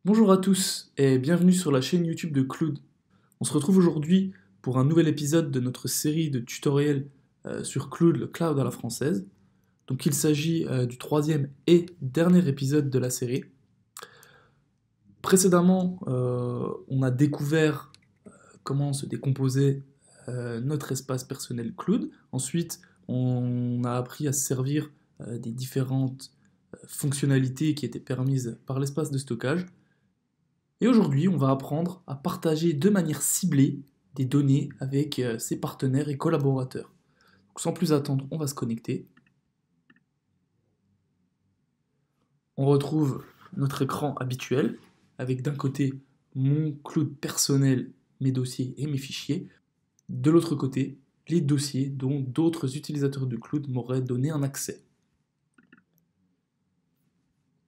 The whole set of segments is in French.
Bonjour à tous et bienvenue sur la chaîne YouTube de Cloud. On se retrouve aujourd'hui pour un nouvel épisode de notre série de tutoriels sur Cloud, le cloud à la française. Donc il s'agit du troisième et dernier épisode de la série. Précédemment, on a découvert comment se décomposait notre espace personnel Cloud. Ensuite, on a appris à se servir des différentes fonctionnalités qui étaient permises par l'espace de stockage. Et aujourd'hui, on va apprendre à partager de manière ciblée des données avec ses partenaires et collaborateurs. Donc, sans plus attendre, on va se connecter. On retrouve notre écran habituel avec d'un côté mon cloud personnel, mes dossiers et mes fichiers. De l'autre côté, les dossiers dont d'autres utilisateurs du cloud m'auraient donné un accès.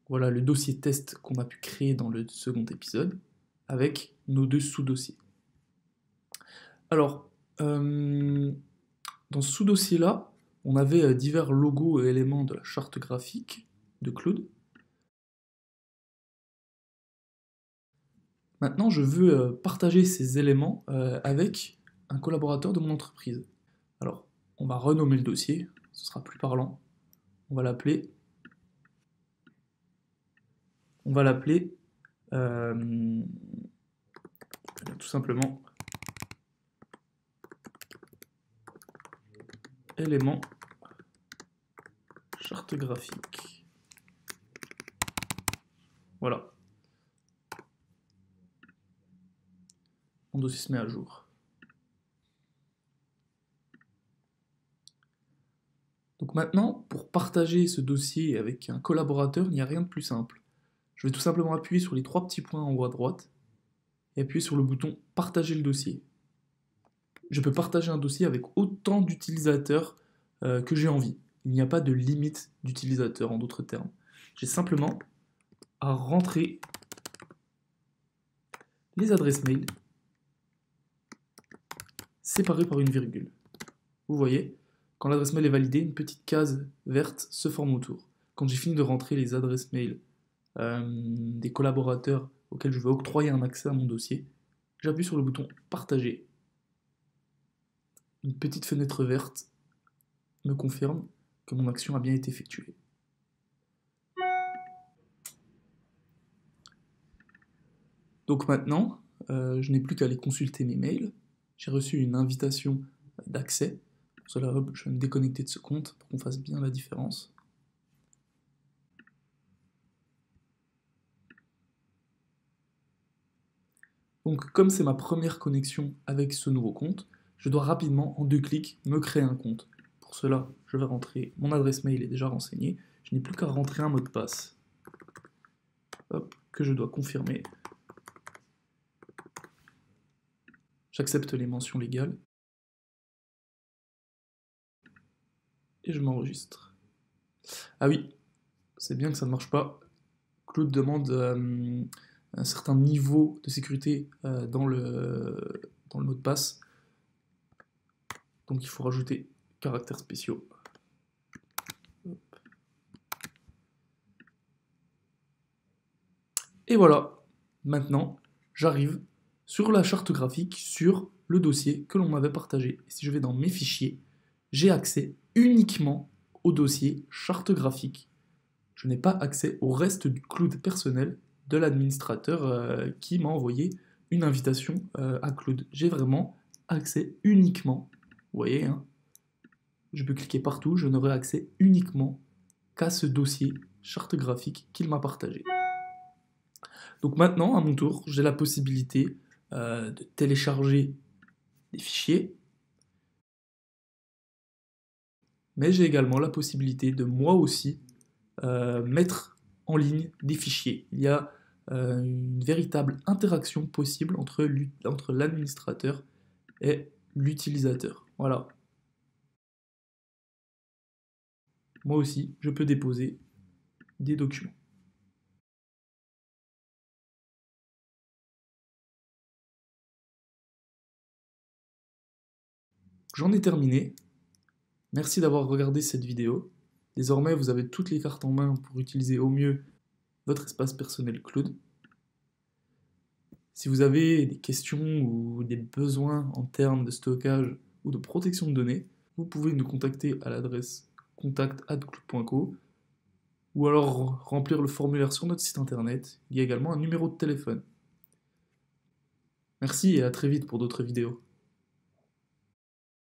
Voilà le dossier test qu'on a pu créer dans le second épisode avec nos deux sous-dossiers. Alors, dans ce sous-dossier-là, on avait divers logos et éléments de la charte graphique de Cloud. Maintenant, je veux partager ces éléments avec un collaborateur de mon entreprise. Alors, on va renommer le dossier, ce sera plus parlant. On va l'appeler tout simplement élément charte graphique. Voilà. Mon dossier se met à jour. Donc maintenant, pour partager ce dossier avec un collaborateur, il n'y a rien de plus simple. Je vais tout simplement appuyer sur les trois petits points en haut à droite et appuyer sur le bouton partager le dossier. Je peux partager un dossier avec autant d'utilisateurs que j'ai envie. Il n'y a pas de limite d'utilisateurs, en d'autres termes. J'ai simplement à rentrer les adresses mail séparées par une virgule. Vous voyez, quand l'adresse mail est validée, une petite case verte se forme autour. Quand j'ai fini de rentrer les adresses mail des collaborateurs auxquels je veux octroyer un accès à mon dossier, j'appuie sur le bouton partager. Une petite fenêtre verte me confirme que mon action a bien été effectuée. Donc maintenant, je n'ai plus qu'à aller consulter mes mails. J'ai reçu une invitation d'accès. Pour cela, je vais me déconnecter de ce compte pour qu'on fasse bien la différence. Donc comme c'est ma première connexion avec ce nouveau compte, je dois rapidement, en 2 clics, me créer un compte. Pour cela, je vais rentrer, mon adresse mail est déjà renseignée, je n'ai plus qu'à rentrer un mot de passe. Hop, que je dois confirmer. J'accepte les mentions légales. Et je m'enregistre. Ah oui, c'est bien que ça ne marche pas. Claude demande un certain niveau de sécurité dans le mot de passe. Donc il faut rajouter caractères spéciaux. Et voilà, maintenant j'arrive sur la charte graphique, sur le dossier que l'on m'avait partagé. Et si je vais dans mes fichiers, j'ai accès uniquement au dossier charte graphique. Je n'ai pas accès au reste du cloud personnel de l'administrateur qui m'a envoyé une invitation à Cloud. J'ai vraiment accès uniquement, vous voyez, hein, je peux cliquer partout, je n'aurai accès uniquement qu'à ce dossier charte graphique qu'il m'a partagé. Donc maintenant, à mon tour, j'ai la possibilité de télécharger des fichiers, mais j'ai également la possibilité de moi aussi mettre en ligne des fichiers. Il y a une véritable interaction possible entre l'administrateur et l'utilisateur. Voilà. Moi aussi, je peux déposer des documents. J'en ai terminé. Merci d'avoir regardé cette vidéo. Désormais, vous avez toutes les cartes en main pour utiliser au mieux votre espace personnel Cloud. Si vous avez des questions ou des besoins en termes de stockage ou de protection de données, vous pouvez nous contacter à l'adresse contact@cloud.co ou alors remplir le formulaire sur notre site internet. Il y a également un numéro de téléphone. Merci et à très vite pour d'autres vidéos.